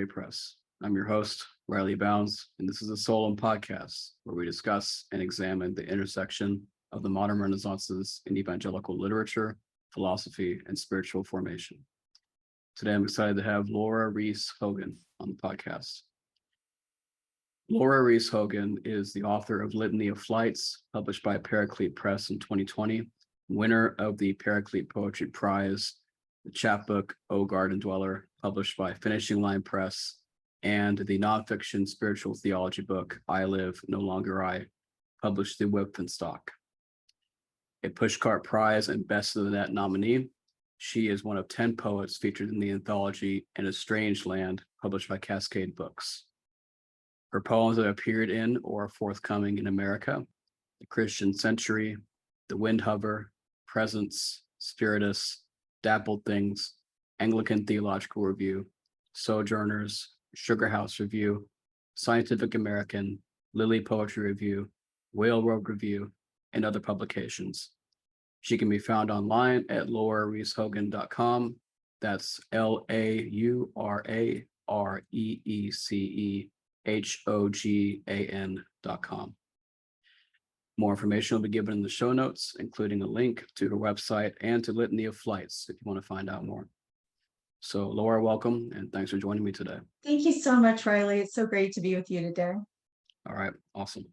Press. I'm your host, Riley Bounds, and this is the Solum Podcast, where we discuss and examine the intersection of the modern Renaissances in evangelical literature, philosophy, and spiritual formation. Today, I'm excited to have Laura Reece Hogan on the podcast. Laura Reece Hogan is the author of Litany of Flights, published by Paraclete Press in 2020, winner of the Paraclete Poetry Prize, the chapbook O Garden Dweller, published by Finishing Line Press, and the nonfiction spiritual theology book I Live, No Longer I, published through Wipf and Stock. A Pushcart Prize and Best of the Net nominee, she is one of 10 poets featured in the anthology In a Strange Land, published by Cascade Books. Her poems have appeared in or are forthcoming in America, The Christian Century, The Wind Hover, Presence, Spiritus, Dappled Things, Anglican Theological Review, Sojourners, Sugar House Review, Scientific American, Lily Poetry Review, Whale Road Review, and other publications. She can be found online at laurareecehogan.com. That's LauraReeceHogan.com. More information will be given in the show notes, including a link to her website and to Litany of Flights if you want to find out more. So Laura, welcome, and thanks for joining me today. Thank you so much, Riley. It's so great to be with you today. All right, awesome.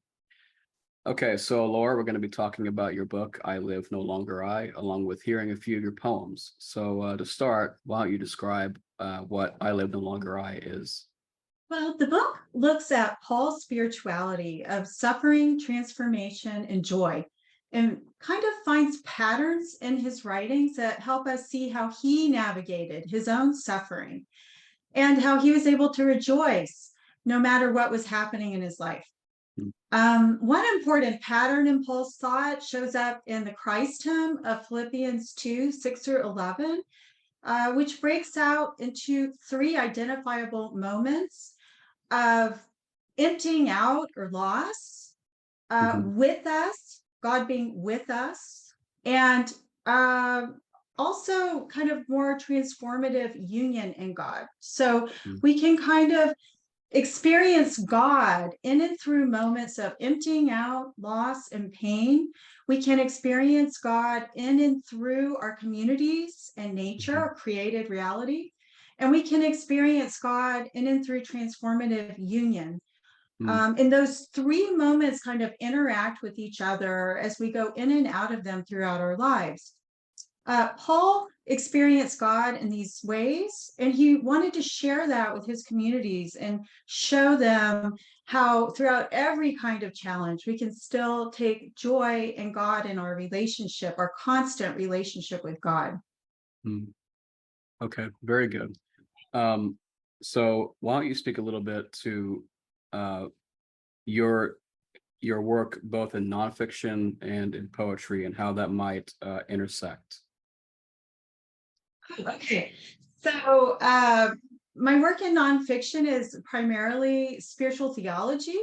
Okay, so Laura, we're going to be talking about your book, I Live, No Longer I, along with hearing a few of your poems. So to start, why don't you describe what I Live, No Longer I is? Well, the book looks at Paul's spirituality of suffering, transformation, and joy, and kind of finds patterns in his writings that help us see how he navigated his own suffering and how he was able to rejoice no matter what was happening in his life. One important pattern in Paul's thought shows up in the Christ hymn of Philippians 2, 6 through 11, which breaks out into three identifiable moments of emptying out or loss, with us, God being with us, and also kind of more transformative union in God. So we can kind of experience God in and through moments of emptying out, loss, and pain. We can experience God in and through our communities and nature, our created reality. And we can experience God in and through transformative union. And those three moments kind of interact with each other as we go in and out of them throughout our lives. Paul experienced God in these ways, and he wanted to share that with his communities and show them how throughout every kind of challenge, we can still take joy in God in our relationship, our constant relationship with God. Okay, very good. So why don't you speak a little bit to your work both in nonfiction and in poetry and how that might intersect? Okay, so my work in nonfiction is primarily spiritual theology.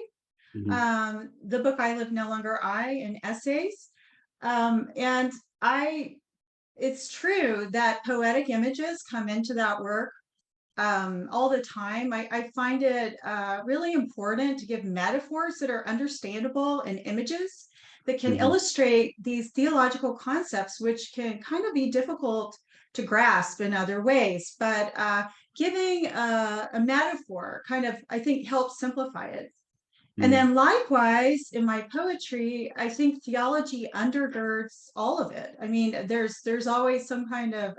The book I Live, No Longer I, and essays. And it's true that poetic images come into that work all the time. I find it really important to give metaphors that are understandable and images that can illustrate these theological concepts, which can kind of be difficult to grasp in other ways. But giving a metaphor kind of, I think, helps simplify it. And then likewise, in my poetry, I think theology undergirds all of it. I mean, there's always some kind of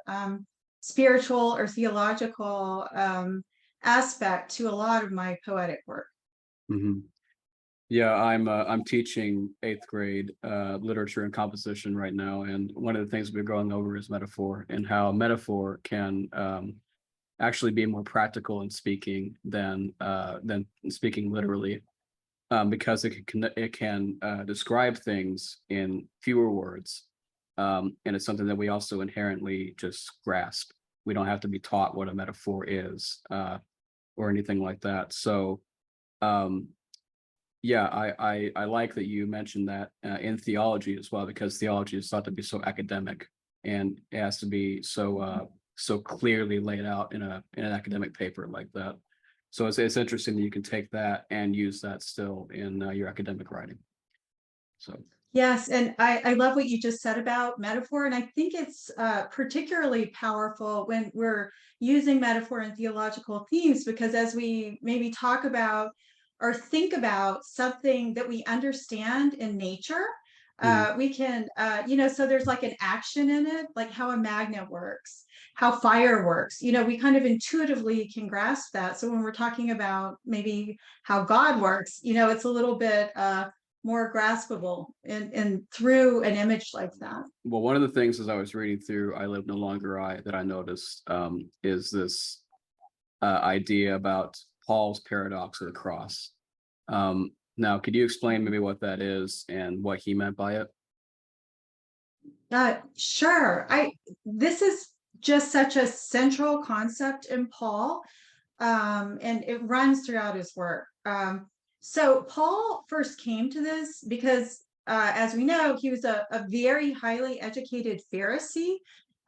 spiritual or theological aspect to a lot of my poetic work. Yeah, I'm teaching 8th grade literature and composition right now, and one of the things we're going over is metaphor and how metaphor can actually be more practical in speaking than speaking literally, because it can describe things in fewer words, and it's something that we also inherently just grasp. We don't have to be taught what a metaphor is or anything like that. So yeah, I like that you mentioned that in theology as well, because theology is thought to be so academic and it has to be so clearly laid out in an academic paper like that. So it's interesting that you can take that and use that still in your academic writing. So Yes, and I love what you just said about metaphor, and I think it's particularly powerful when we're using metaphor in theological themes, because as we maybe talk about or think about something that we understand in nature, we can, so there's like an action in it, like how a magnet works, how fire works. We kind of intuitively can grasp that. So when we're talking about maybe how God works, it's a little bit more graspable and through an image like that. Well, one of the things as I was reading through I Live No Longer I that I noticed is this idea about Paul's paradox of the cross. Now, could you explain maybe what that is and what he meant by it? Sure. This is just such a central concept in Paul, and it runs throughout his work. So Paul first came to this because, as we know, he was a very highly educated Pharisee,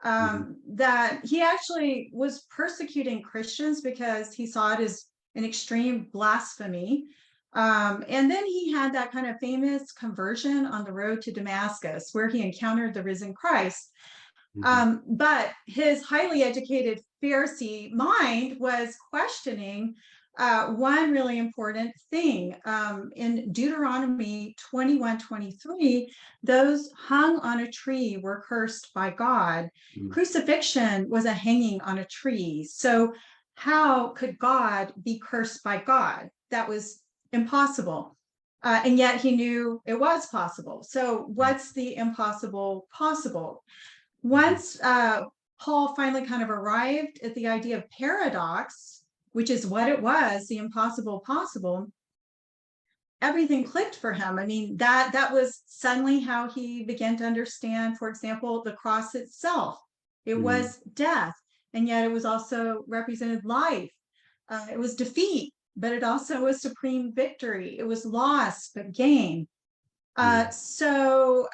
that he actually was persecuting Christians because he saw it as an extreme blasphemy. And then he had that kind of famous conversion on the road to Damascus, where he encountered the risen Christ. But his highly educated Pharisee mind was questioning one really important thing. In Deuteronomy 21:23, those hung on a tree were cursed by God. Crucifixion was a hanging on a tree. So how could God be cursed by God? That was impossible. And yet he knew it was possible. So what's the impossible possible? Once Paul finally kind of arrived at the idea of paradox, which is what it was, the impossible possible, everything clicked for him. I mean, that was suddenly how he began to understand, for example, the cross itself. It was death, and yet it was also represented life. It was defeat, but it also was supreme victory. It was loss, but gain. So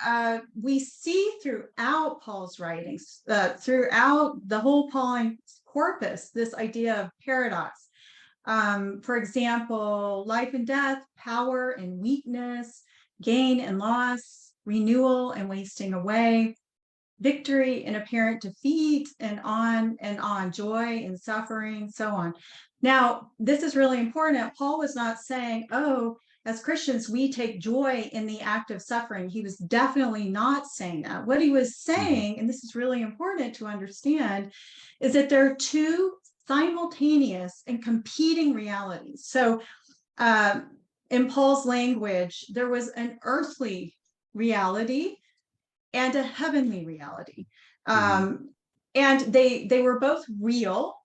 we see throughout Paul's writings, throughout the whole Pauline corpus, this idea of paradox. For example, life and death, power and weakness, gain and loss, renewal and wasting away, victory and apparent defeat, and on, joy and suffering, so on. Now, this is really important. Paul was not saying, oh, as Christians, we take joy in the act of suffering. He was definitely not saying that. What he was saying, and this is really important to understand, is that there are two simultaneous and competing realities. So in Paul's language, there was an earthly reality and a heavenly reality. And they were both real,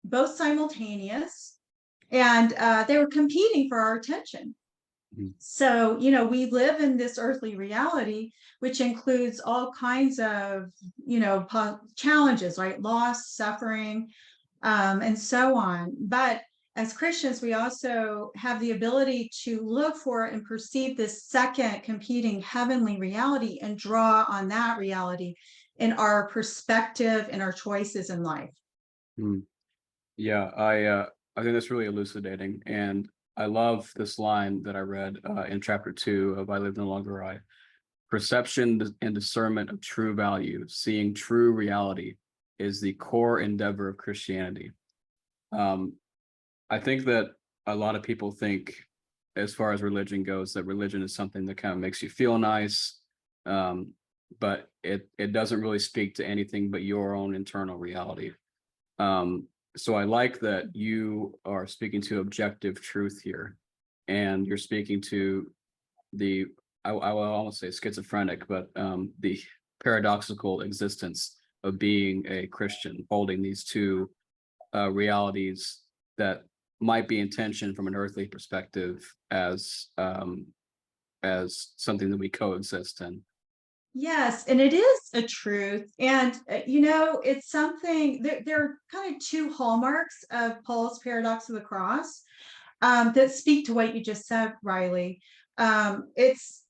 both simultaneous, and they were competing for our attention. So, we live in this earthly reality, which includes all kinds of, challenges, right? Loss, suffering, and so on. But as Christians, we also have the ability to look for and perceive this second competing heavenly reality and draw on that reality in our perspective and our choices in life. Yeah, I think that's really elucidating, and I love this line that I read in chapter 2 of I Live No Longer I. Perception and discernment of true value, seeing true reality, is the core endeavor of Christianity. I think that a lot of people think, as far as religion goes, that religion is something that kind of makes you feel nice, but it doesn't really speak to anything but your own internal reality. So I like that you are speaking to objective truth here, and you're speaking to I will almost say schizophrenic, but the paradoxical existence of being a Christian, holding these two realities that might be in tension from an earthly perspective as something that we coexist in. Yes, and it is a truth. And, it's something, there are kind of two hallmarks of Paul's paradox of the cross that speak to what you just said, Riley.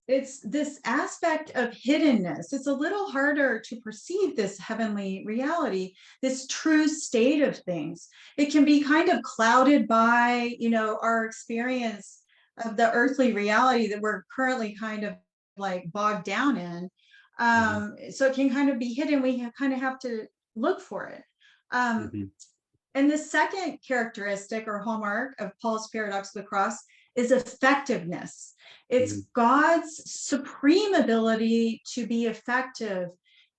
it's this aspect of hiddenness. It's a little harder to perceive this heavenly reality, this true state of things. It can be kind of clouded by, our experience of the earthly reality that we're currently kind of like bogged down in. So it can kind of be hidden. We kind of have to look for it. And the second characteristic or hallmark of Paul's paradox of the cross is effectiveness. It's God's supreme ability to be effective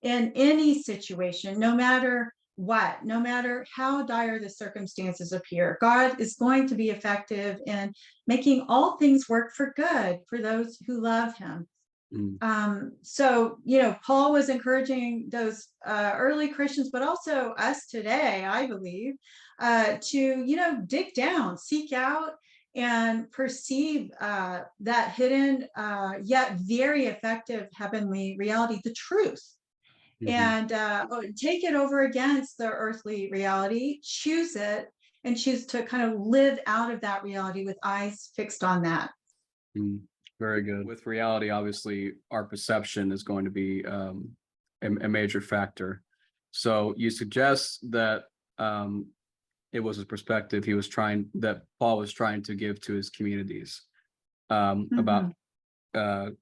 in any situation, no matter what, no matter how dire the circumstances appear. God is going to be effective in making all things work for good for those who love him. So, Paul was encouraging those early Christians, but also us today, I believe, to, dig down, seek out, and perceive that hidden yet very effective heavenly reality, the truth, and take it over against the earthly reality, choose it, and choose to kind of live out of that reality with eyes fixed on that. Very good. With reality, obviously, our perception is going to be a major factor. So you suggest that it was a perspective that Paul was trying to give to his communities about the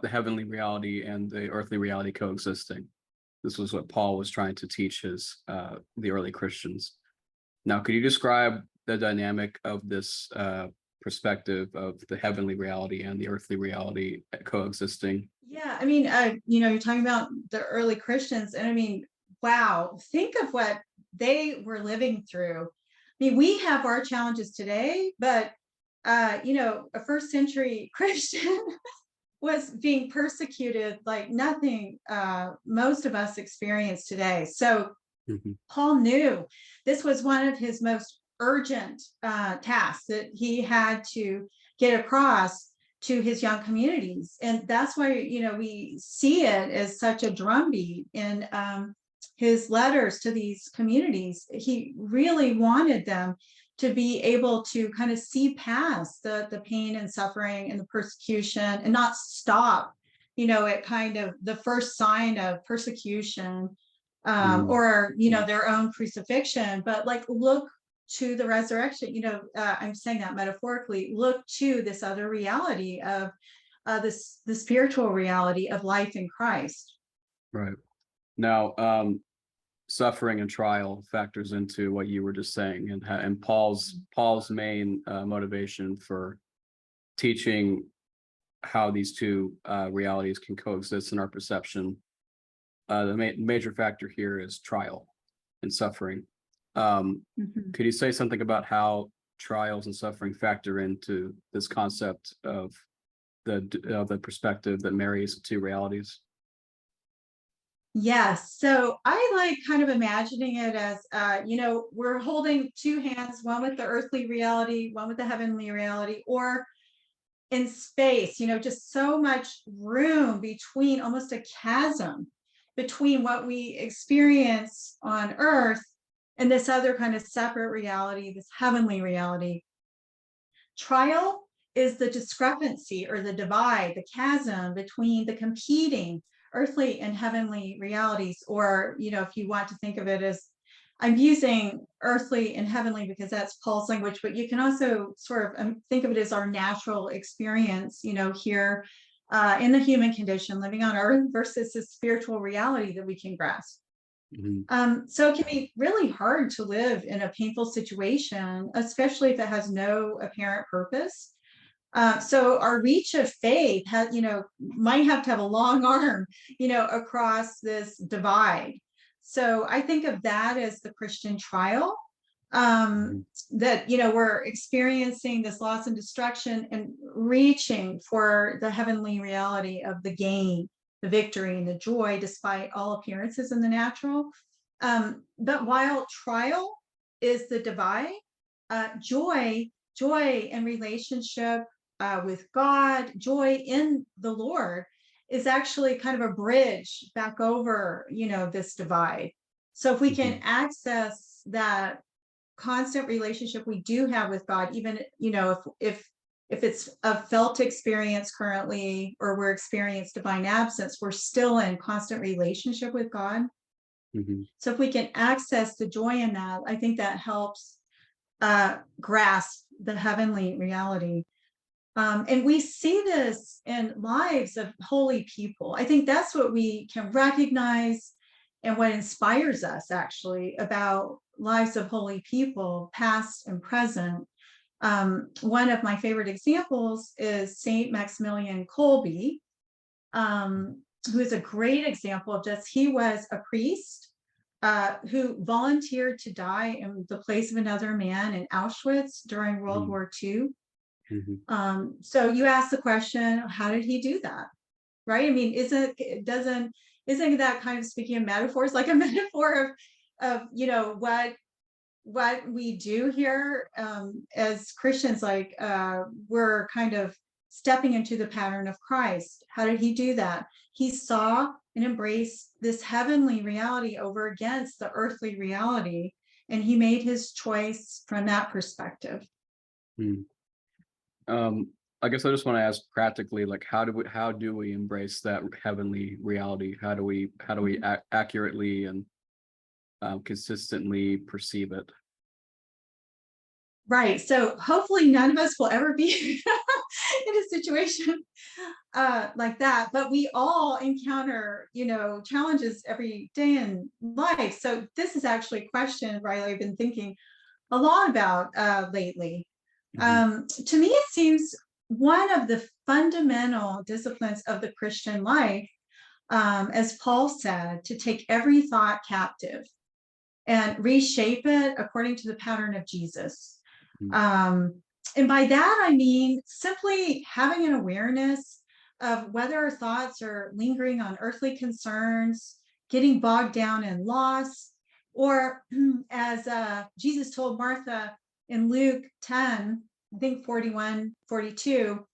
heavenly reality and the earthly reality coexisting. This was what Paul was trying to teach the early Christians. Now, could you describe the dynamic of this perspective of the heavenly reality and the earthly reality coexisting? Yeah, I mean, you're talking about the early Christians, and I mean, wow, think of what they were living through. I mean, we have our challenges today, but a first century Christian was being persecuted like nothing most of us experience today. So Paul knew this was one of his most urgent tasks that he had to get across to his young communities. And that's why, we see it as such a drumbeat in his letters to these communities. He really wanted them to be able to kind of see past the pain and suffering and the persecution and not stop, at kind of the first sign of persecution or, their own crucifixion, but like look to the resurrection. I'm saying that metaphorically, look to this other reality of the spiritual reality of life in Christ. Right. Now, suffering and trial factors into what you were just saying, and Paul's main motivation for teaching how these two realities can coexist in our perception. The major factor here is trial and suffering. Could you say something about how trials and suffering factor into this concept of the perspective that marries two realities? Yes. So I like kind of imagining it as, we're holding two hands, one with the earthly reality, one with the heavenly reality, or in space, just so much room between, almost a chasm between what we experience on Earth and this other kind of separate reality, this heavenly reality. Trial is the discrepancy or the divide, the chasm between the competing earthly and heavenly realities. Or, if you want to think of it as, I'm using earthly and heavenly because that's Paul's language, but you can also sort of think of it as our natural experience, here in the human condition, living on Earth, versus the spiritual reality that we can grasp. So it can be really hard to live in a painful situation, especially if it has no apparent purpose. So our reach of faith has, might have to have a long arm, across this divide. So I think of that as the Christian trial, that, we're experiencing this loss and destruction and reaching for the heavenly reality of the gain, the victory, and the joy, despite all appearances in the natural. But while trial is the divide, joy and relationship with God, joy in the Lord, is actually kind of a bridge back over, this divide. So if we can access that constant relationship we do have with God, even, if if it's a felt experience currently, or we're experiencing divine absence, we're still in constant relationship with God. So if we can access the joy in that, I think that helps grasp the heavenly reality. And we see this in lives of holy people. I think that's what we can recognize, and what inspires us actually about lives of holy people, past and present. One of my favorite examples is Saint Maximilian Kolbe, who is a great example of this. He was a priest who volunteered to die in the place of another man in Auschwitz during World War II. So you ask the question, how did he do that? Right? I mean, isn't that kind of, speaking of metaphors, like a metaphor of what we do here as Christians, like we're kind of stepping into the pattern of Christ. How did he do that? He saw and embraced this heavenly reality over against the earthly reality, and he made his choice from that perspective. I guess I just want to ask practically, like, how do we embrace that heavenly reality? How do we accurately and consistently perceive it? Right. So hopefully none of us will ever be in a situation like that, but we all encounter, challenges every day in life. So this is actually a question, Riley, I've been thinking a lot about lately. To me, it seems one of the fundamental disciplines of the Christian life, as Paul said, to take every thought captive and reshape it according to the pattern of Jesus. And by that, I mean simply having an awareness of whether our thoughts are lingering on earthly concerns, getting bogged down in loss, or as Jesus told Martha in Luke 10, I think 41, 42,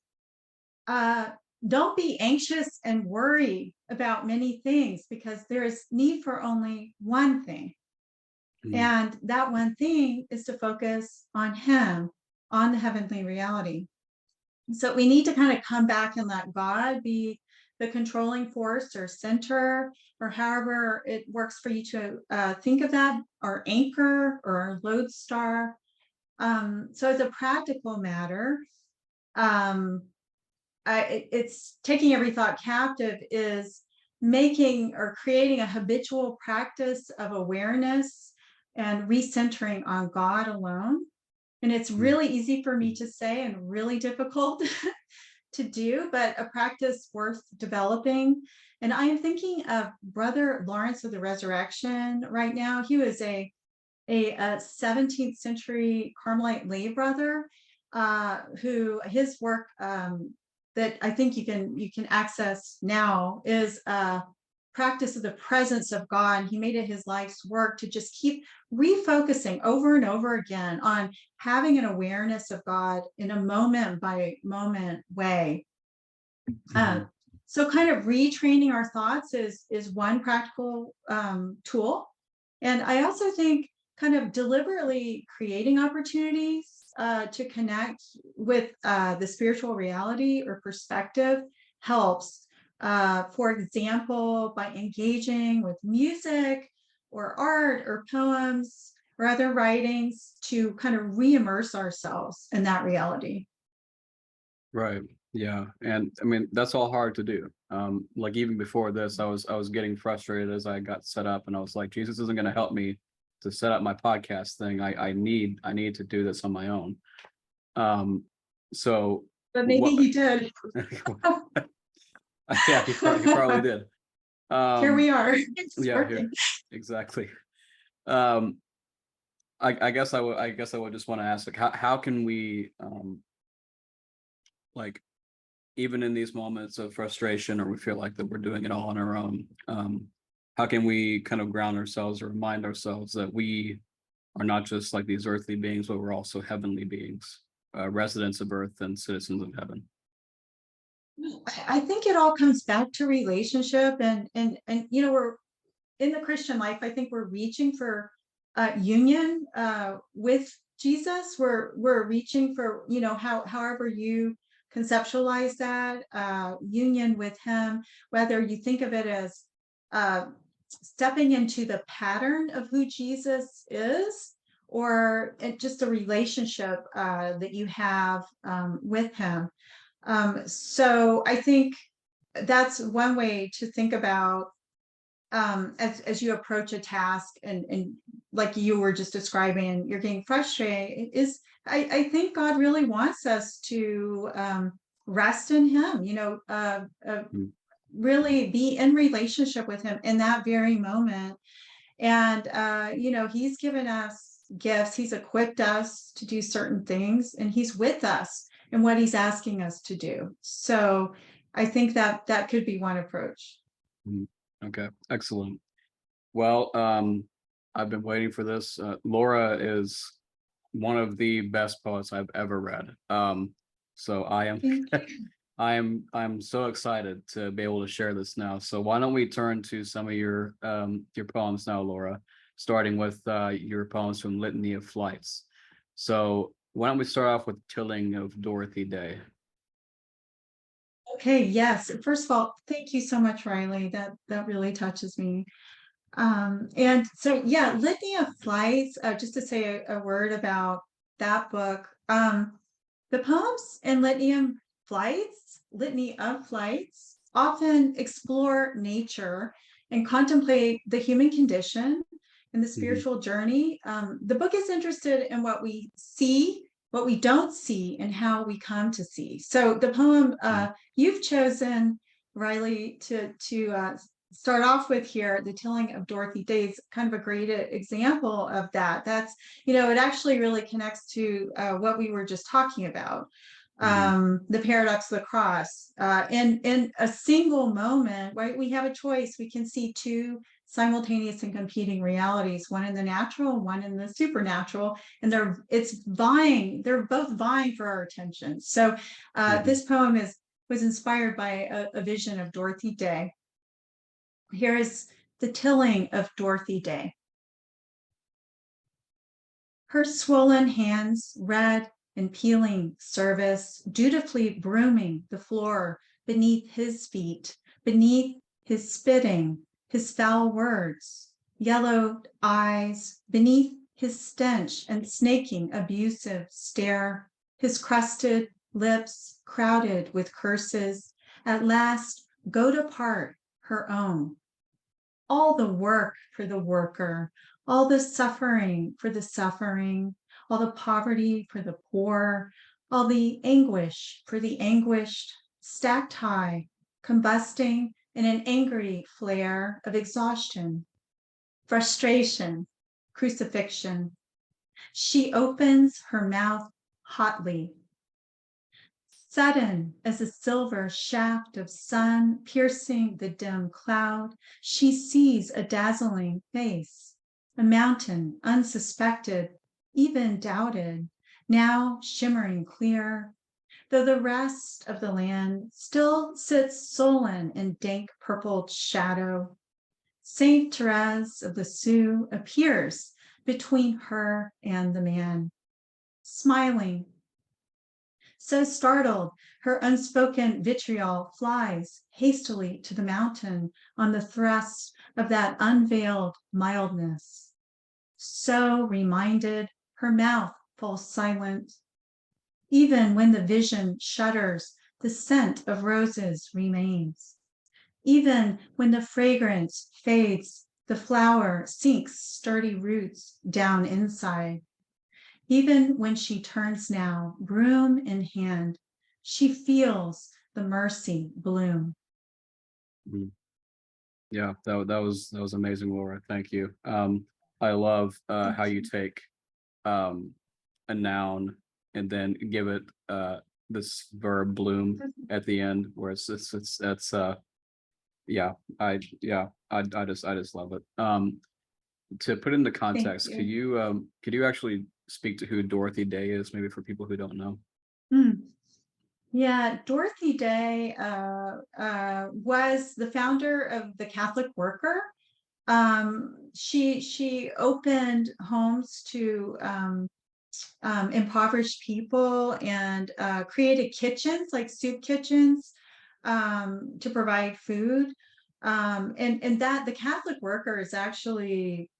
don't be anxious and worry about many things, because there is need for only one thing. And that one thing is to focus on him, on the heavenly reality. So we need to kind of come back and let God be the controlling force or center, or however it works for you to think of that, our anchor or our lodestar. So as a practical matter, it's taking every thought captive is making or creating a habitual practice of awareness and recentering on God alone. And it's really easy for me to say and really difficult to do, but a practice worth developing. And I am thinking of Brother Lawrence of the Resurrection right now. He was a 17th century Carmelite lay brother who his work that I think you can access now is practice of the presence of God. He made it his life's work to just keep refocusing over and over again on having an awareness of God in a moment by moment way. So kind of retraining our thoughts is one practical tool. And I also think kind of deliberately creating opportunities to connect with the spiritual reality or perspective helps. For example, by engaging with music or art or poems or other writings to kind of re-immerse ourselves in that reality. Right. Yeah. And I mean, that's all hard to do. Like even before this, I was getting frustrated as I got set up, and I was like, Jesus isn't going to help me to set up my podcast thing. I need to do this on my own. So but maybe he did. Yeah, he probably did. Here we are. Here, exactly. I guess I would just want to ask, like, how can we like, even in these moments of frustration, or we feel like that we're doing it all on our own, how can we kind of ground ourselves or remind ourselves that we are not just like these earthly beings, but we're also heavenly beings, residents of earth and citizens of heaven? I think it all comes back to relationship, and we're in the Christian life. I think we're reaching for union with Jesus. We're reaching for, however you conceptualize that union with him, whether you think of it as stepping into the pattern of who Jesus is, or just a relationship that you have with him. So I think that's one way to think about as you approach a task, and like you were just describing, you're getting frustrated, is I think God really wants us to rest in him, Mm. really be in relationship with him in that very moment. And he's given us gifts, he's equipped us to do certain things, and he's with us in what he's asking us to do. So I think that could be one approach. Mm. Okay, excellent. Well, I've been waiting for this. Laura is one of the best poets I've ever read. So I am Thank you. I'm so excited to be able to share this now. So why don't we turn to some of your poems now, Laura, starting with your poems from Litany of Flights. So why don't we start off with Tilling of Dorothy Day? Okay, yes. First of all, thank you so much, Riley. That really touches me. And so, yeah, Litany of Flights, just to say a word about that book. The poems in Litany of Flights often explore nature and contemplate the human condition and the Mhm. spiritual journey. The book is interested in what we see, what we don't see, and how we come to see. So the poem you've chosen, Riley, to start off with here, The Tilling of Dorothy Day, is kind of a great example of that. That's, it actually really connects to what we were just talking about, Mhm. the paradox of the cross. In a single moment, right, we have a choice. We can see two simultaneous and competing realities, one in the natural, one in the supernatural, and they're both vying for our attention. So Mhm. this poem was inspired by a vision of Dorothy Day. Here is The Tilling of Dorothy Day. Her swollen hands, red and peeling service, dutifully brooming the floor beneath his feet, beneath his spitting, his foul words, yellowed eyes, beneath his stench and snaking abusive stare, his crusted lips crowded with curses, at last goad apart her own. All the work for the worker, all the suffering for the suffering, all the poverty for the poor, all the anguish for the anguished, stacked high, combusting in an angry flare of exhaustion, frustration, crucifixion. She opens her mouth hotly. Sudden as a silver shaft of sun piercing the dim cloud, she sees a dazzling face, a mountain unsuspected, even doubted, now shimmering clear, though the rest of the land still sits sullen in dank purpled shadow. Saint Therese of the Sioux appears between her and the man, smiling. So startled, her unspoken vitriol flies hastily to the mountain on the thrust of that unveiled mildness. So reminded, her mouth falls silent. Even when the vision shudders, the scent of roses remains. Even when the fragrance fades, the flower sinks sturdy roots down inside. Even when she turns now, broom in hand, she feels the mercy bloom. Mhm. Yeah, that was amazing, Laura. Thank you. I love how you take um, a noun and then give it this verb bloom at the end, where it's yeah, I just love it. To put into Thank context, you. could you actually speak to who Dorothy Day is, maybe for people who don't know? Mm. Yeah, Dorothy Day was the founder of the Catholic Worker. She opened homes to impoverished people and created kitchens, like soup kitchens, to provide food. And that the Catholic worker is actually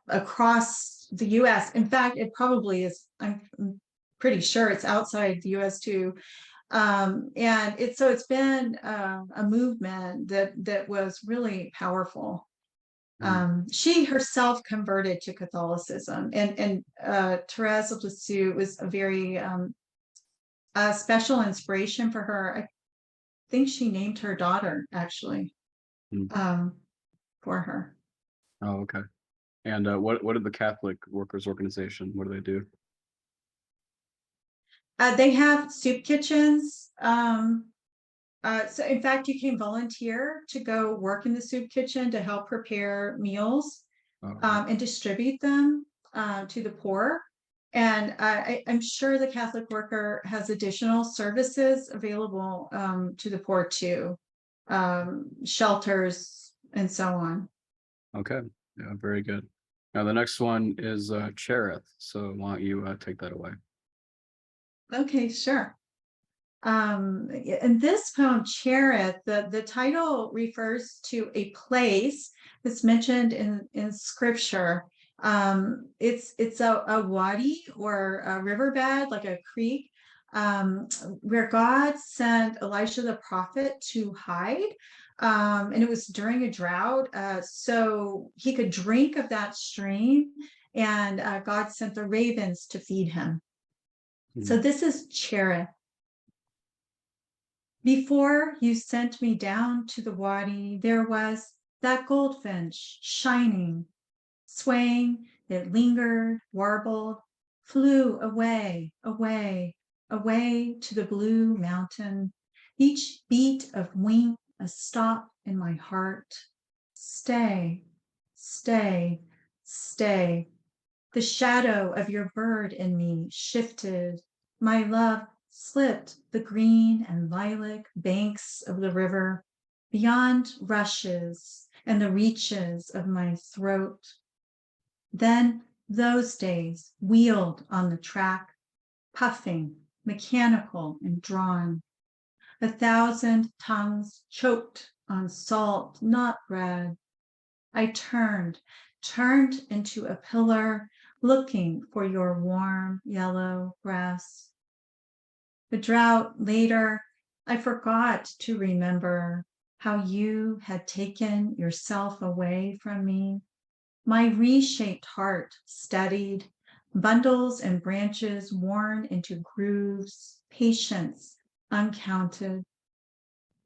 across the US. In fact, it probably is, I'm pretty sure it's outside the US too. And it's been a movement that was really powerful. She herself converted to Catholicism, and Therese of Lisieux was a very special inspiration for her. I think she named her daughter actually for her. Oh, okay. And what did the Catholic Workers Organization, what do they do? They have soup kitchens. So in fact, you can volunteer to go work in the soup kitchen to help prepare meals and distribute them to the poor. And I'm sure the Catholic worker has additional services available to the poor too, shelters and so on. Okay, yeah, very good. Now the next one is Cherith. So why don't you take that away? Okay, sure. In this poem, Cherith, the title refers to a place that's mentioned in scripture. It's a wadi or a riverbed, like a creek, where God sent Elisha the prophet to hide. And it was during a drought, so he could drink of that stream, and God sent the ravens to feed him. So this is Cherith. Before you sent me down to the wadi, there was that goldfinch shining, swaying, it lingered, warbled, flew away, away, away to the blue mountain. Each beat of wing a stop in my heart. Stay, stay, stay. The shadow of your bird in me shifted. My love slipped the green and lilac banks of the river, beyond rushes and the reaches of my throat. Then those days wheeled on the track, puffing, mechanical and drawn. 1,000 tongues choked on salt, not bread. I turned into a pillar, looking for your warm yellow breast. The drought later, I forgot to remember how you had taken yourself away from me. My reshaped heart steadied, bundles and branches worn into grooves, patience uncounted.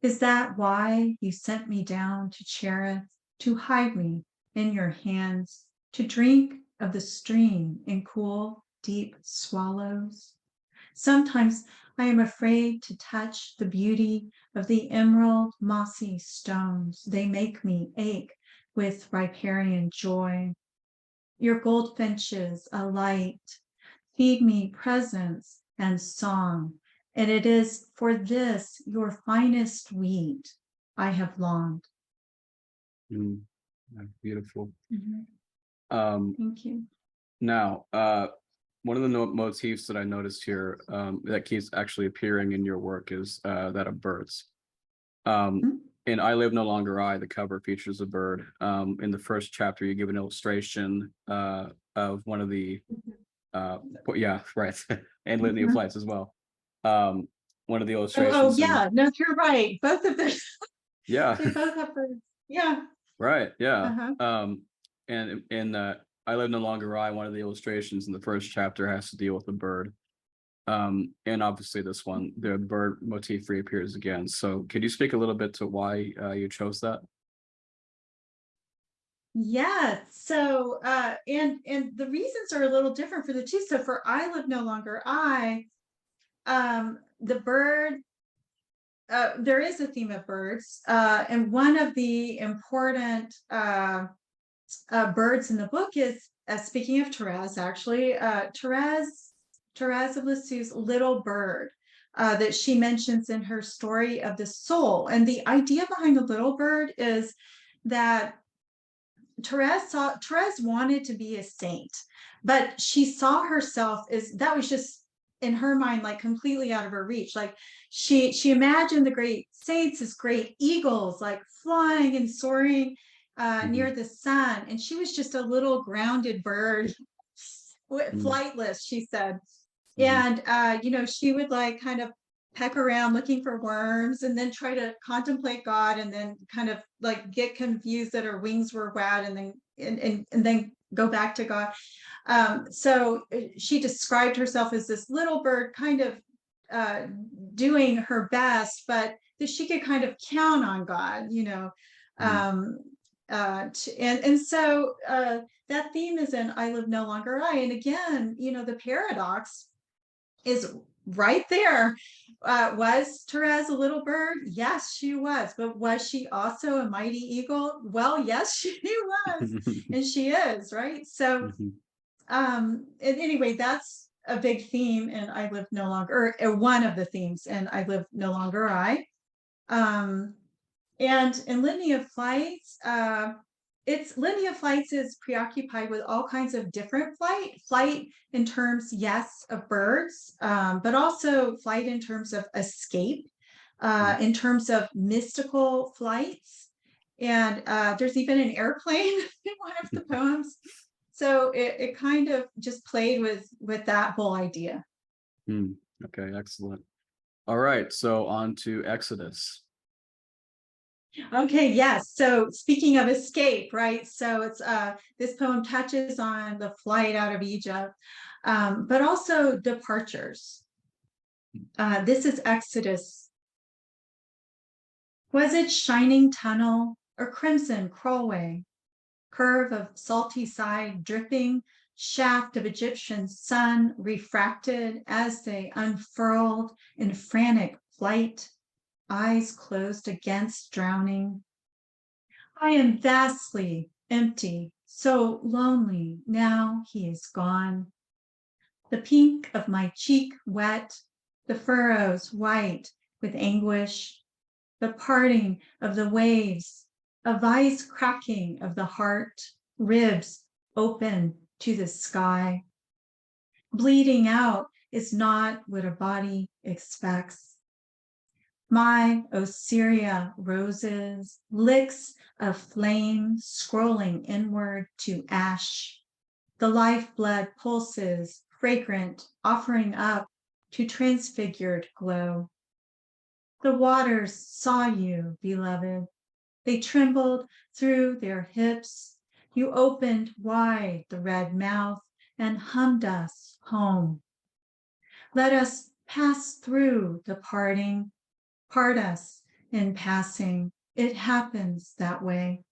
Is that why you sent me down to Cherith, to hide me in your hands, to drink of the stream in cool, deep swallows? Sometimes I am afraid to touch the beauty of the emerald mossy stones. They make me ache with riparian joy. Your goldfinches alight, feed me presence and song, and it is for this, your finest wheat, I have longed. Beautiful. Thank you. Now, one of the motifs that I noticed here that keeps actually appearing in your work is that of birds. In I Live No Longer I, the cover features a bird. In the first chapter, you give an illustration of one of the, yeah, right, and Litany of Flights as well. One of the illustrations. Oh yeah, no, you're right. Both of them. Yeah. They both have birds. Yeah. Right. Yeah. And in I Live No Longer I, one of the illustrations in the first chapter has to deal with a bird. And obviously this one, the bird motif reappears again. So could you speak a little bit to why you chose that? Yeah. So and the reasons are a little different for the two. So for I Live No Longer I, the bird, there is a theme of birds, and one of the important birds in the book is, speaking of Therese, actually, Therese of Lisieux's little bird that she mentions in her story of the soul. And the idea behind the little bird is that Therese wanted to be a saint, but she saw herself as that was just in her mind like completely out of her reach. Like she imagined the great saints as great eagles, like flying and soaring Mhm. near the sun, and she was just a little grounded bird, Mhm. flightless, she said. Mhm. And she would like kind of peck around looking for worms and then try to contemplate God and then kind of like get confused that her wings were wet and then go back to God. So she described herself as this little bird kind of uh, doing her best, but that she could kind of count on God, Mhm. um, and so that theme is in I Live No Longer I. And again, the paradox is right there. Was Therese a little bird? Yes, she was. But was she also a mighty eagle? Well, yes, she was. And she is, right? So, Mhm. and anyway, that's a big theme in I Live No Longer, or one of the themes in I Live No Longer I. Um, and in Litany of Flights, it's Litany of Flights is preoccupied with all kinds of different flight in terms, yes, of birds, but also flight in terms of escape, Mhm. in terms of mystical flights. And there's even an airplane in one of the poems. So it kind of just played with that whole idea. Hmm. Okay, excellent. All right, so on to Exodus. Okay, yes. So speaking of escape, right? So it's this poem touches on the flight out of Egypt, but also departures. This is Exodus. Was it shining tunnel or crimson crawlway, curve of salty side dripping, shaft of Egyptian sun refracted as they unfurled in frantic flight, eyes closed against drowning? I am vastly empty, so lonely now he is gone. The pink of my cheek wet, the furrows white with anguish, the parting of the waves, a vice cracking of the heart, ribs open to the sky. Bleeding out is not what a body expects. My Osiria roses, licks of flame scrolling inward to ash. The lifeblood pulses, fragrant, offering up to transfigured glow. The waters saw you, beloved. They trembled through their hips. You opened wide the red mouth and hummed us home. Let us pass through the parting, part us in passing. It happens that way.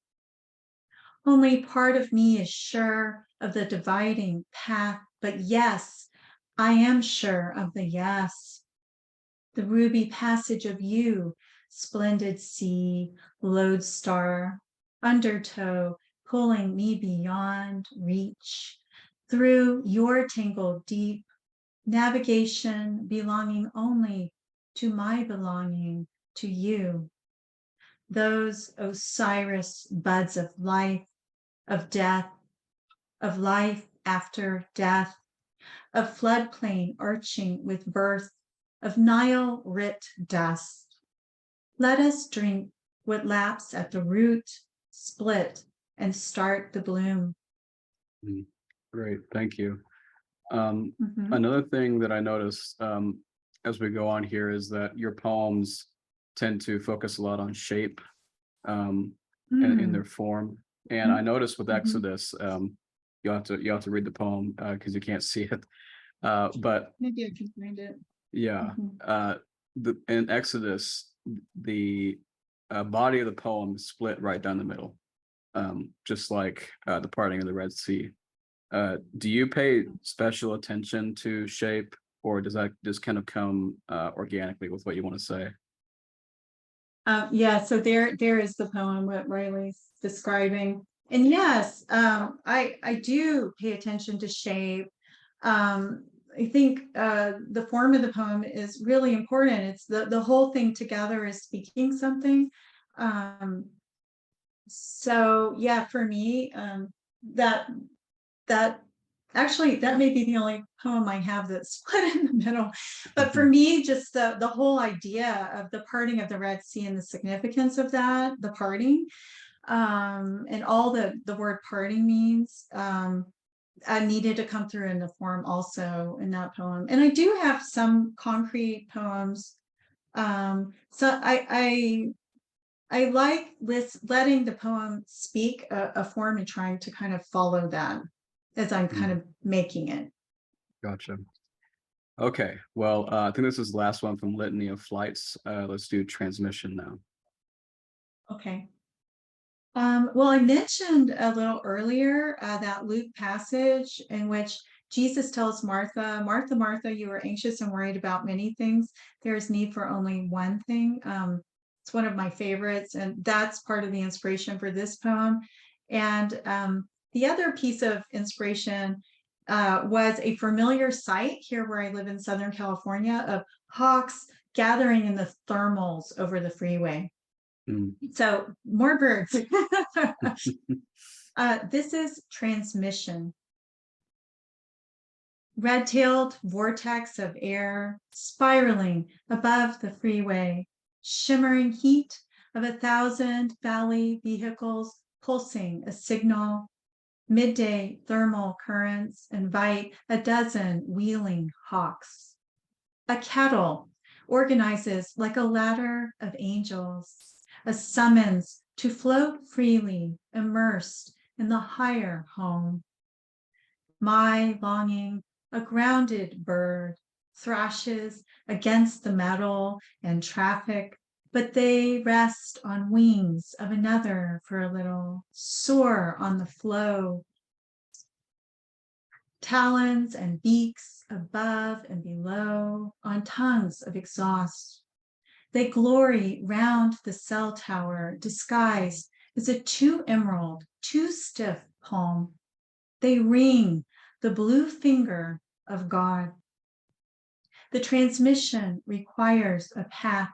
Only part of me is sure of the dividing path, but yes, I am sure of the yes. The ruby passage of you, splendid sea, lodestar, undertow, pulling me beyond reach, through your tangled deep, navigation belonging only to my belonging to you. Those Osiris buds of life, of death, of life after death, of floodplain arching with birth, of Nile writ dust. Let us drink what laps at the root, split, and start the bloom. Mhm. Great, thank you. Um, Mhm. Another thing that I noticed as we go on here is that your poems tend to focus a lot on shape in their Mm. form. And I Mhm. noticed with Mhm. Exodus, you have to read the poem because you can't see it. But Maybe I can find it. yeah, Mhm. in Exodus, the body of the poem is split right down the middle, just like the parting of the Red Sea. Do you pay special attention to shape, or does that just kind of come organically with what you want to say? Yeah, so there is the poem what Riley's describing. And yes, I do pay attention to shape. I think the form of the poem is really important. It's the whole thing together is speaking something. Um, So yeah, for me, that that actually that may be the only poem I have that's split in the middle. But for me, just the whole idea of the parting of the Red Sea and the significance of that, the parting, and all the word parting means, I needed to come through in the form also in that poem. And I do have some concrete poems. So I like letting the poem speak a form and trying to kind of follow that as I'm kind of making it. Gotcha. Okay, well, I think this is the last one from Litany of Flights. Let's do transmission now. Okay. Well, I mentioned a little earlier that Luke passage in which Jesus tells Martha, Martha, Martha, you are anxious and worried about many things. There is need for only one thing. It's one of my favorites, and that's part of the inspiration for this poem. And the other piece of inspiration was a familiar sight here where I live in Southern California of hawks gathering in the thermals over the freeway. So more birds. This is transmission. Red-tailed vortex of air spiraling above the freeway, shimmering heat of 1,000 valley vehicles pulsing a signal. Midday thermal currents invite a dozen wheeling hawks. A kettle organizes like a ladder of angels, a summons to float freely, immersed in the higher home. My longing, a grounded bird, thrashes against the metal and traffic, but they rest on wings of another for a little, soar on the flow. Talons and beaks above and below, on tongues of exhaust. They glory round the cell tower, disguised as a too emerald, too stiff palm. They ring the blue finger of God. The transmission requires a path.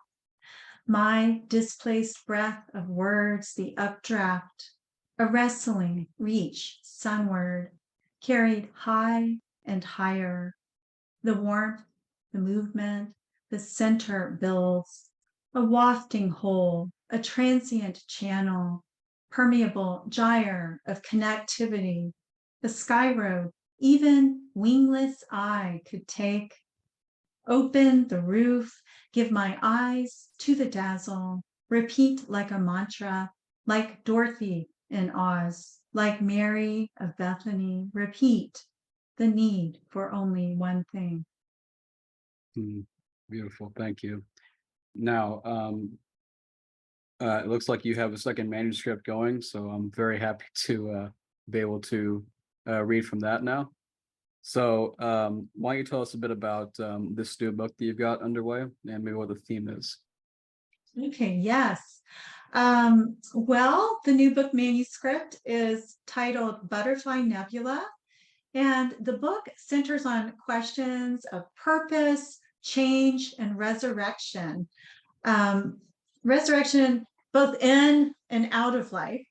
My displaced breath of words, the updraft, a wrestling reach sunward, carried high and higher. The warmth, the movement, the center builds, a wafting hole, a transient channel, permeable gyre of connectivity, the sky road even wingless eye could take. Open the roof, give my eyes to the dazzle, repeat like a mantra, like Dorothy in Oz, like Mary of Bethany, repeat the need for only one thing. Beautiful, thank you. Now, it looks like you have a second manuscript going, so I'm very happy to be able to read from that now. So why don't you tell us a bit about this new book that you've got underway and maybe what the theme is? Okay, yes. Well, the new book manuscript is titled Butterfly Nebula, and the book centers on questions of purpose, change, and resurrection. Resurrection both in and out of life.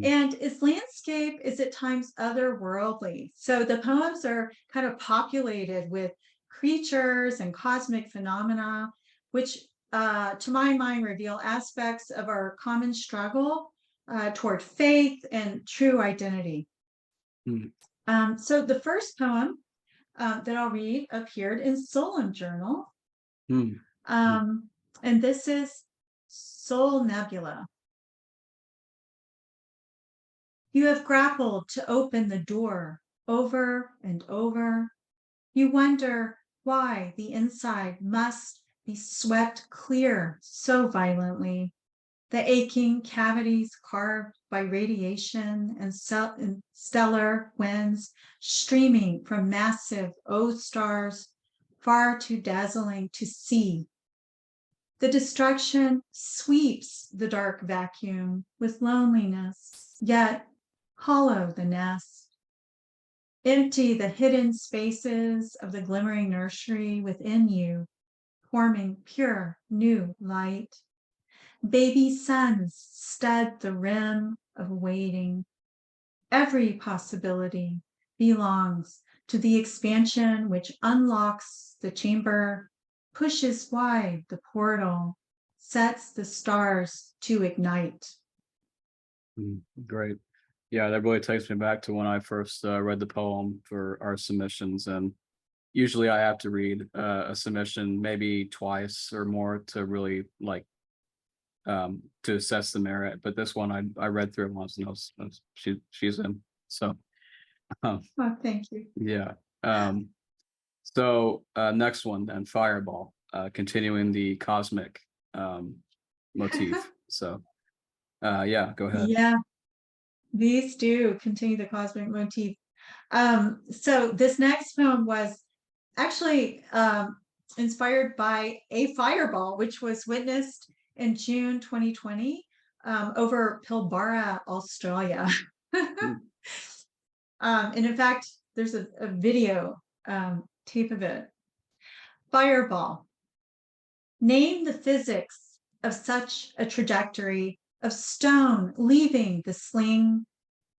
And its landscape is at times otherworldly. So the poems are kind of populated with creatures and cosmic phenomena, which to my mind reveal aspects of our common struggle toward faith and true identity. So the first poem that I'll read appeared in Solum Journal. And this is Soul Nebula. You have grappled to open the door over and over. You wonder why the inside must be swept clear so violently. The aching cavities carved by radiation and stellar winds streaming from massive O stars, far too dazzling to see. The destruction sweeps the dark vacuum with loneliness, yet hollow the nest. Empty the hidden spaces of the glimmering nursery within you, forming pure new light. Baby suns stud the rim of waiting. Every possibility belongs to the expansion which unlocks the chamber, pushes wide the portal, sets the stars to ignite. Great. Yeah, that really takes me back to when I first read the poem for our submissions. And usually I have to read a submission maybe twice or more to really like to assess the merit. But this one I read through it once and she's in. So Oh, thank you. yeah. So next one then, Fireball, continuing the cosmic motif. So yeah, go ahead. Yeah, these do continue the cosmic motif. So this next poem was actually inspired by a fireball, which was witnessed in June 2020 over Pilbara, Australia. And in fact, there's a video tape of it. Fireball. Name the physics of such a trajectory of stone leaving the sling,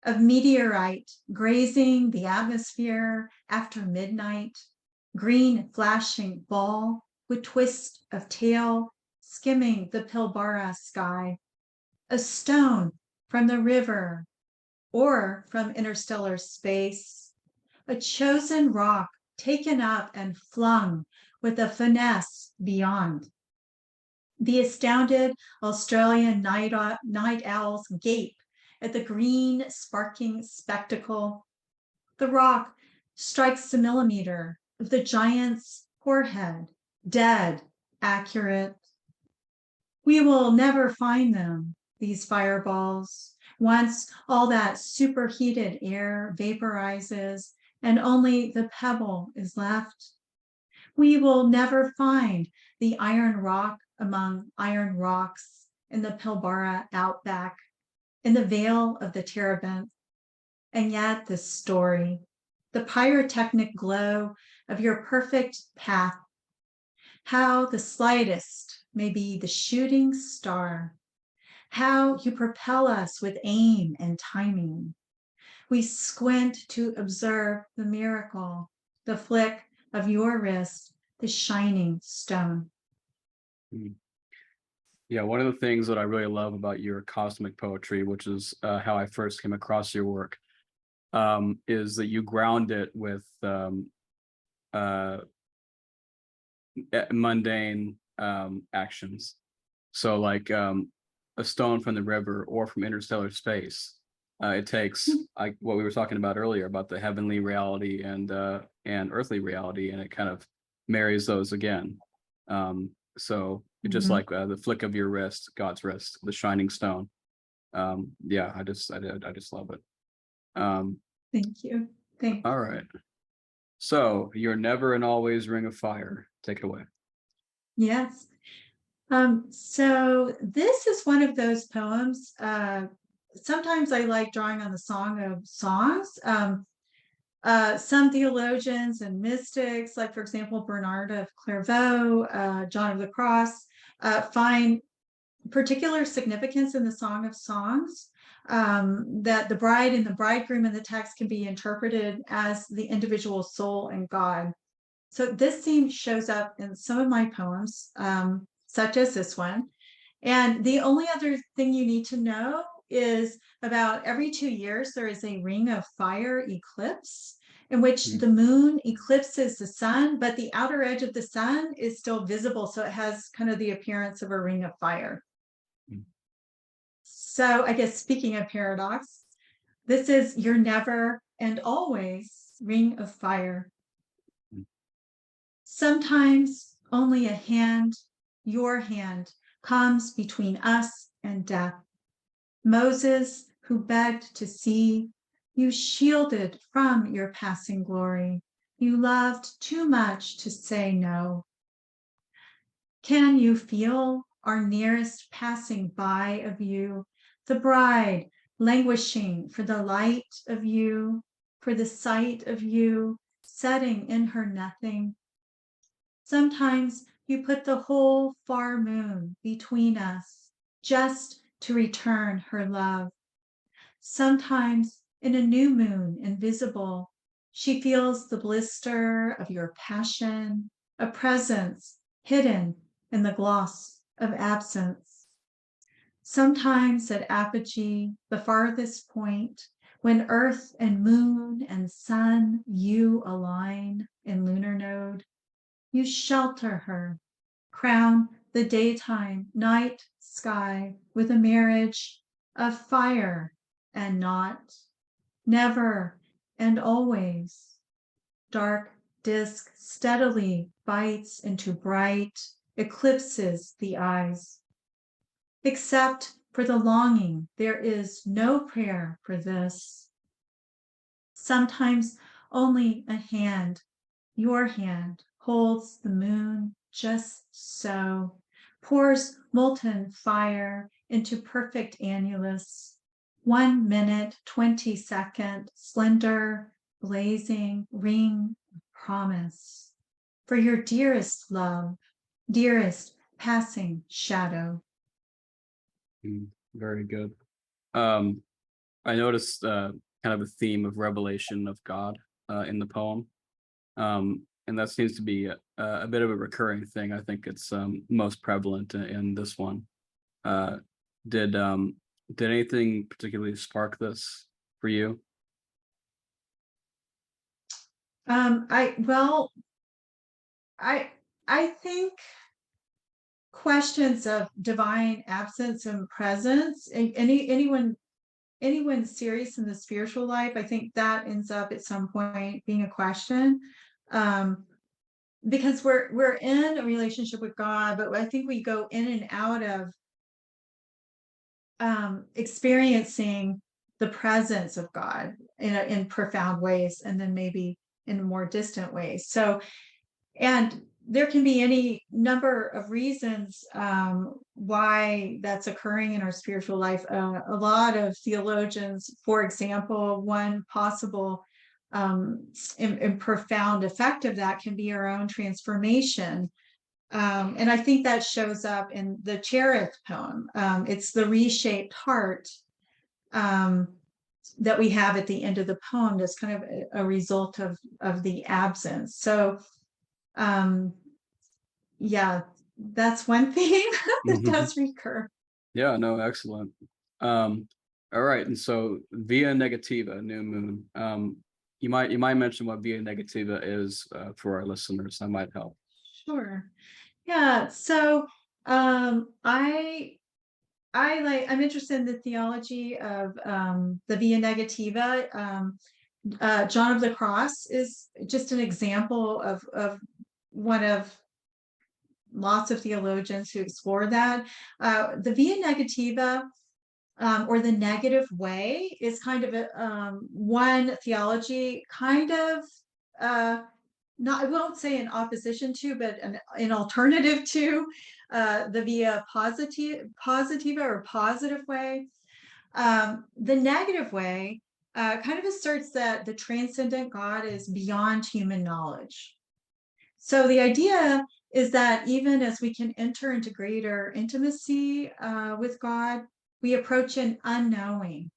of meteorite grazing the atmosphere after midnight, green flashing ball with twist of tail skimming the Pilbara sky, a stone from the river or from interstellar space, a chosen rock taken up and flung with a finesse beyond. The astounded Australian night owls gape at the green sparking spectacle. The rock strikes the millimeter of the giant's forehead, dead, accurate. We will never find them, these fireballs, once all that superheated air vaporizes and only the pebble is left. We will never find the iron rock among iron rocks in the Pilbara outback, in the Vale of the Terebinth. And yet this story, the pyrotechnic glow of your perfect path, how the slightest may be the shooting star, how you propel us with aim and timing. We squint to observe the miracle, the flick of your wrist, the shining stone. Yeah, one of the things that I really love about your cosmic poetry, which is how I first came across your work, is that you ground it with mundane actions. So like a stone from the river or from interstellar space. It takes what we were talking about earlier about the heavenly reality and earthly reality, and it kind of marries those again. So just like the flick of your wrist, God's wrist, the shining stone. Yeah, I just love it. Thank you. Thanks. All right. So you're never and always ring of fire. Take it away. Yes. So this is one of those poems. Sometimes I like drawing on the Song of Songs. Some theologians and mystics, like for example, Bernard of Clairvaux, John of the Cross, find particular significance in the Song of Songs, that the bride and the bridegroom in the text can be interpreted as the individual soul and God. So this theme shows up in some of my poems, such as this one. And the only other thing you need to know is about every 2 years, there is a ring of fire eclipse in which the moon eclipses the sun, but the outer edge of the sun is still visible. So it has kind of the appearance of a ring of fire. So I guess speaking of paradox, this is your never and always ring of fire. Sometimes only a hand, your hand, comes between us and death. Moses, who begged to see, you shielded from your passing glory. You loved too much to say no. Can you feel our nearest passing by of you, the bride languishing for the light of you, for the sight of you, setting in her nothing? Sometimes you put the whole far moon between us, just to return her love. Sometimes in a new moon invisible, she feels the blister of your passion, a presence hidden in the gloss of absence. Sometimes at apogee, the farthest point, when earth and moon and sun you align in lunar node, you shelter her, crown the daytime night sky with a marriage of fire and not, never and always. Dark disk steadily bites into bright, eclipses the eyes. Except for the longing, there is no prayer for this. Sometimes only a hand, your hand, holds the moon just so, pours molten fire into perfect annulus. 1 minute, 20-second, slender, blazing ring of promise for your dearest love, dearest passing shadow. Very good. I noticed kind of a theme of revelation of God in the poem. And that seems to be a bit of a recurring thing. I think it's most prevalent in this one. Did anything particularly spark this for you? I think questions of divine absence and presence, anyone serious in the spiritual life, I think that ends up at some point being a question. Because we're in a relationship with God, but I think we go in and out of experiencing the presence of God in profound ways, and then maybe in more distant ways. So, and there can be any number of reasons why that's occurring in our spiritual life. A lot of theologians, for example, one possible and profound effect of that can be our own transformation. And I think that shows up in the Cherith poem. It's the reshaped heart that we have at the end of the poem. That's kind of a result of the absence. So yeah, that's one theme that does recur. Yeah, no, excellent. All right, and so via negativa, new moon. You might mention what via negativa is for our listeners. That might help. Sure. Yeah. So I'm interested in the theology of the via negativa. John of the Cross is just an example of one of lots of theologians who explore that. The via negativa, or the negative way, is kind of a one theology, kind of not, I won't say in opposition to, but an alternative to the via positiva or positive way. The negative way kind of asserts that the transcendent God is beyond human knowledge. So the idea is that even as we can enter into greater intimacy with God, we approach an unknowing.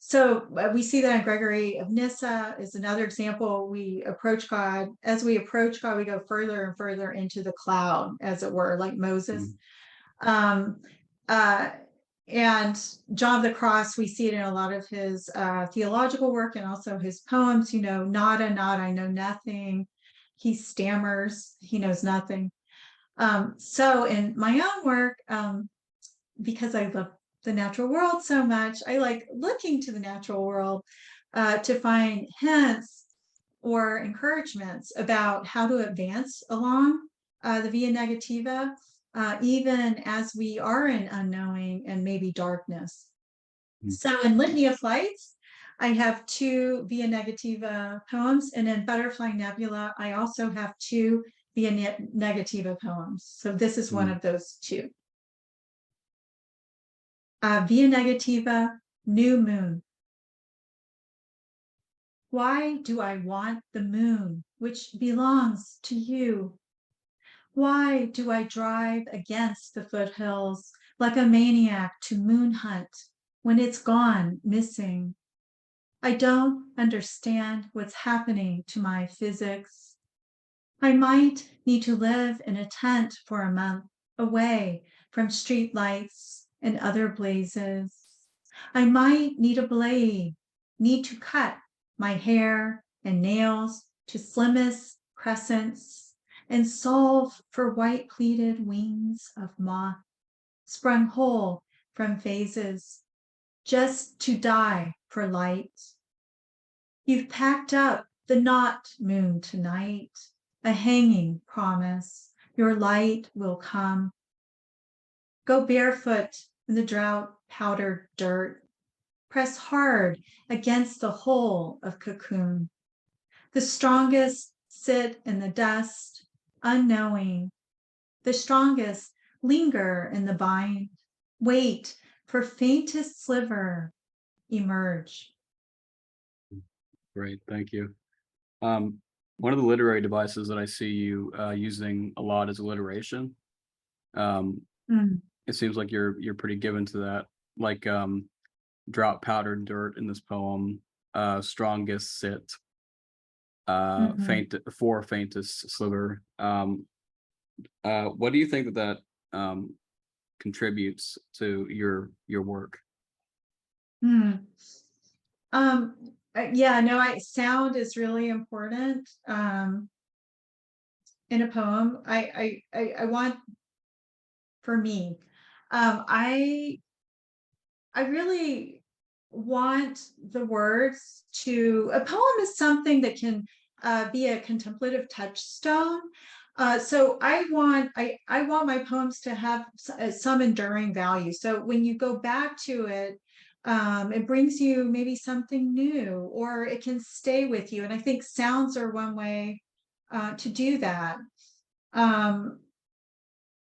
So we see that in Gregory of Nyssa is another example. We approach God. As we approach God, we go further and further into the cloud, as it were, like Moses. And John of the Cross, we see it in a lot of his theological work and also his poems. Nada, nada, I know nothing. He stammers, he knows nothing. So in my own work, because I love the natural world so much, I like looking to the natural world to find hints or encouragements about how to advance along the via negativa, even as we are in unknowing and maybe darkness. So in Litany of Flights, I have 2 via negativa poems, and in Butterfly Nebula, I also have 2 via negativa poems. So this is one of those 2. Via negativa, new moon. Why do I want the moon, which belongs to you? Why do I drive against the foothills like a maniac to moon hunt when it's gone missing? I don't understand what's happening to my physics. I might need to live in a tent for a month away from street lights and other blazes. I might need a blade, need to cut my hair and nails to slimmest crescents and solve for white pleated wings of moth sprung whole from phases, just to die for light. You've packed up the not moon tonight, a hanging promise. Your light will come. Go barefoot in the drought powdered dirt. Press hard against the hole of cocoon. The strongest sit in the dust, unknowing. The strongest linger in the bind. Wait for faintest sliver emerge. Great, thank you. One of the literary devices that I see you using a lot is alliteration. It seems like you're pretty given to that, like drought powdered dirt in this poem, strongest sit, faintest sliver. What do you think that contributes to your work? Yeah, no, sound is really important in a poem. I want, for me, I really want the words to, a poem is something that can be a contemplative touchstone. So I want my poems to have some enduring value. So when you go back to it, it brings you maybe something new, or it can stay with you. And I think sounds are one way to do that.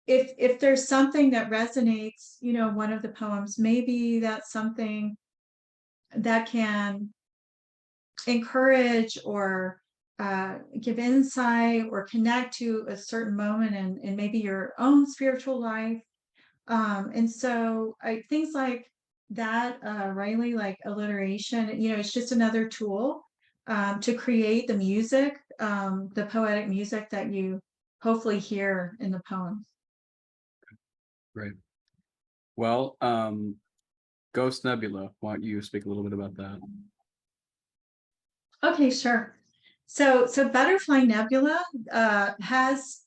If there's something that resonates, one of the poems, maybe that's something that can encourage or give insight or connect to a certain moment in maybe your own spiritual life. And so things like that, Riley, like alliteration, it's just another tool to create the music, the poetic music that you hopefully hear in the poems. Great. Well, Ghost Nebula, why don't you speak a little bit about that? Okay, sure. So Butterfly Nebula has,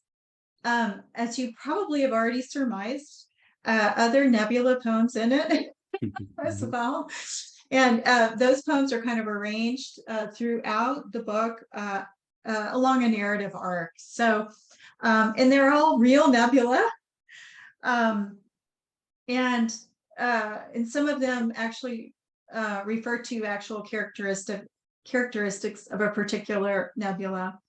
as you probably have already surmised, other nebula poems in it as well. And those poems are kind of arranged throughout the book along a narrative arc. So, and they're all real nebula. And some of them actually refer to actual characteristics of a particular nebula.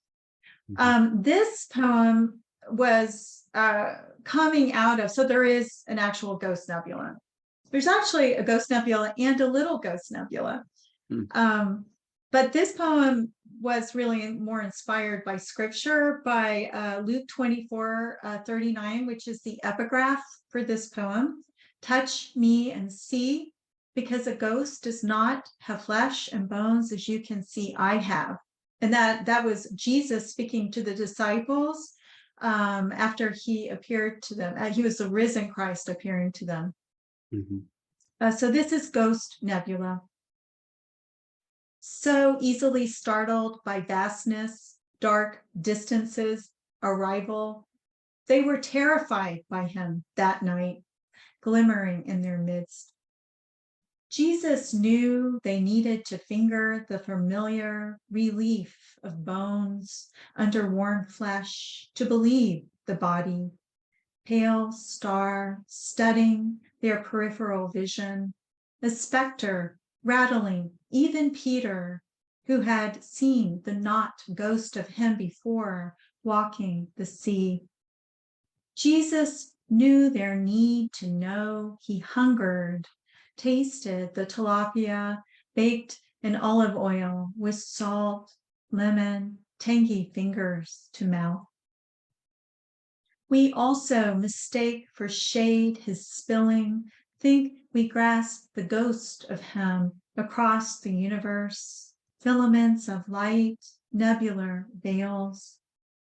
This poem was coming out of, so there is an actual ghost nebula. There's actually a ghost nebula and a little ghost nebula. But this poem was really more inspired by scripture, by Luke 24:39, which is the epigraph for this poem. Touch me and see, because a ghost does not have flesh and bones as you can see I have. And that was Jesus speaking to the disciples after he appeared to them. He was the risen Christ appearing to them. So this is Ghost Nebula. So easily startled by vastness, dark distances, arrival, they were terrified by him that night, glimmering in their midst. Jesus knew they needed to finger the familiar relief of bones under worn flesh to believe the body, pale star studding their peripheral vision, a specter rattling even Peter, who had seen the not ghost of him before walking the sea. Jesus knew their need to know. He hungered, tasted the tilapia baked in olive oil with salt, lemon, tangy fingers to mouth. We also mistake for shade his spilling, think we grasp the ghost of him across the universe, filaments of light, nebular veils.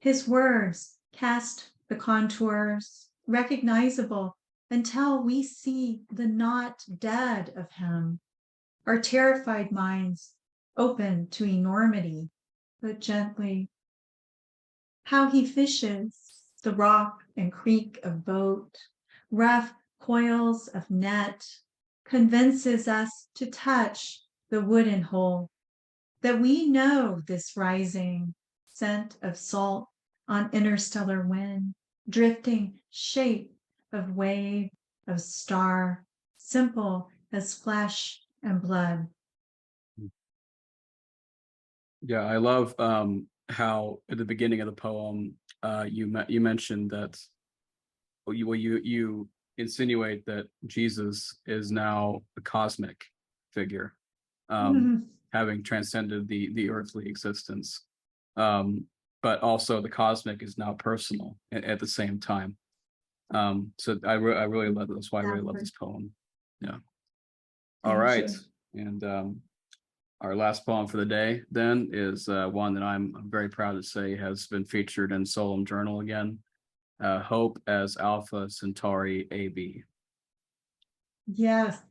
His words cast the contours, recognizable until we see the not dead of him. Our terrified minds open to enormity, but gently. How he fishes the rock and creak of boat, rough coils of net, convinces us to touch the wooden hole, that we know this rising scent of salt on interstellar wind, drifting shape of wave, of star, simple as flesh and blood. Yeah, I love how at the beginning of the poem you mentioned that you insinuate that Jesus is now a cosmic figure, having transcended the earthly existence, but also the cosmic is now personal at the same time. So I really love this. That's why I really love this poem. Yeah. All right, and our last poem for the day then is one that I'm very proud to say has been featured in Solum Journal again. Hope as Alpha Centauri AB. Yes.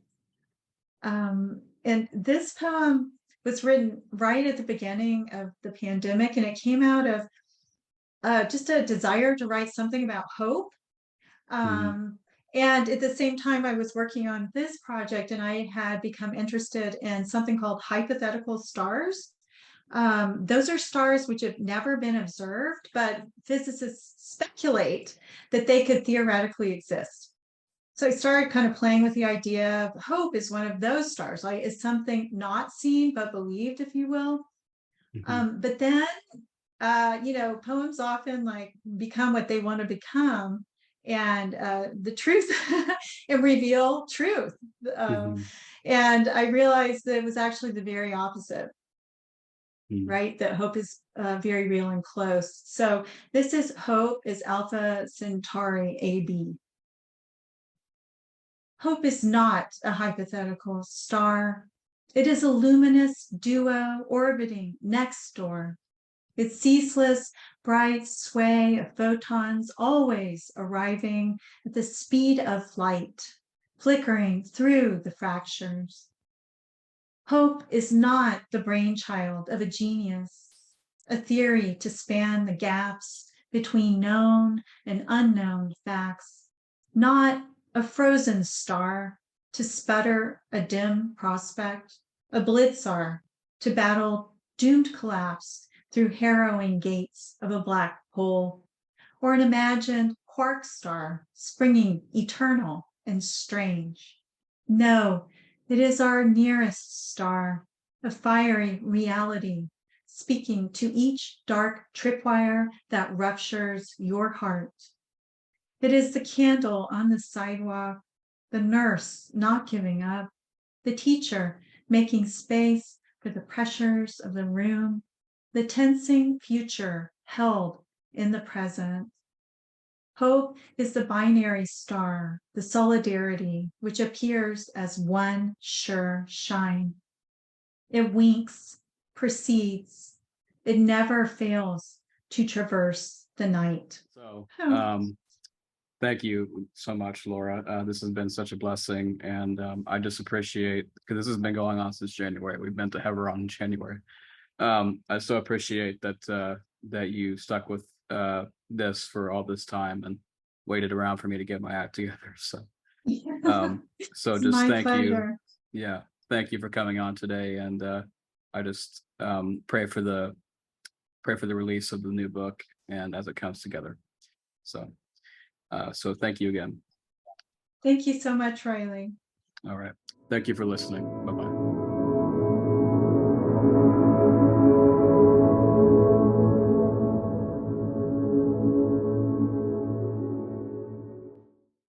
And this poem was written right at the beginning of the pandemic, and it came out of just a desire to write something about hope. And at the same time, I was working on this project, and I had become interested in something called hypothetical stars. Those are stars which have never been observed, but physicists speculate that they could theoretically exist. So I started kind of playing with the idea of hope is one of those stars, like is something not seen but believed, if you will. But then, poems often like become what they want to become, and the truth and reveal truth. And I realized that it was actually the very opposite. Right? That hope is very real and close. So this is Hope is Alpha Centauri AB. Hope is not a hypothetical star. It is a luminous duo orbiting next door. Its ceaseless, bright sway of photons always arriving at the speed of light, flickering through the fractures. Hope is not the brainchild of a genius, a theory to span the gaps between known and unknown facts, not a frozen star to sputter a dim prospect, a blitzar to battle doomed collapse through harrowing gates of a black hole, or an imagined quark star springing eternal and strange. No, it is our nearest star, a fiery reality, speaking to each dark tripwire that ruptures your heart. It is the candle on the sidewalk, the nurse not giving up, the teacher making space for the pressures of the room, the tensing future held in the present. Hope is the binary star, the solidarity which appears as one sure shine. It winks, proceeds, it never fails to traverse the night. So, thank you so much, Laura. This has been such a blessing, and I just appreciate, because this has been going on since January. We've meant to have her on in January. I so appreciate that that you stuck with this for all this time and waited around for me to get my act together. So, so just thank pleasure. you. Yeah, thank you for coming on today, and I just pray for the release of the new book and as it comes together. So, so thank you again. Thank you so much, Riley. All right. Thank you for listening. Bye-bye.